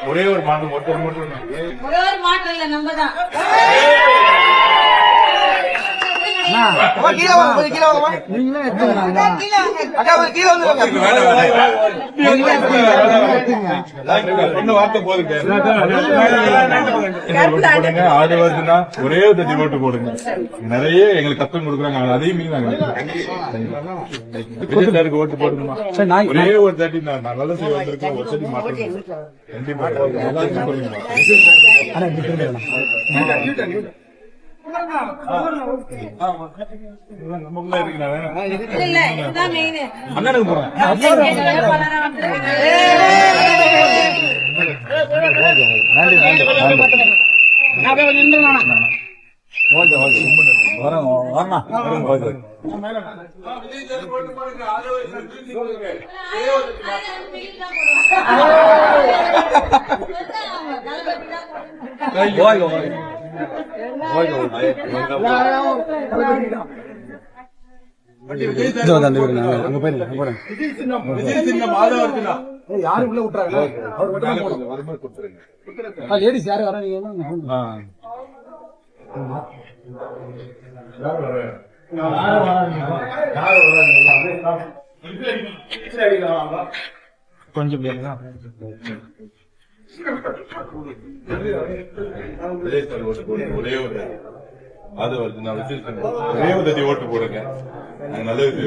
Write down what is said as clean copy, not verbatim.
ஒரே ஒரு மாற்றம் ஒரே ஒரு மாற்றம் இல்ல நம்ம தான் வார்த்தை போதுங்க. 6 வருஷம்னா ஒரே ஒரு தட்டி ஓட்டு போடுங்க. நிறைய எங்களுக்கு கஷ்டம் கொடுக்குறாங்க, அதையும் மீறி நாங்க விஜயசாருக்கு ஓட்டு போடுங்கம்மா. ஒரே ஒரு தட்டி நான் நல்ல செய்ய வந்திருக்கேன். ஒரு தட்டி மாற்றம் கண்டிப்பா அண்ணனுக்கு போறேன். யாரு உள்ள விட்டுறாங்க லேடிஸ் யாரு வர நீங்க கொஞ்சம் ஒரே ஒரு அது வருது. நான் ஒரே ஒரு தட்டி ஓட்டு போடுங்க. நல்லது.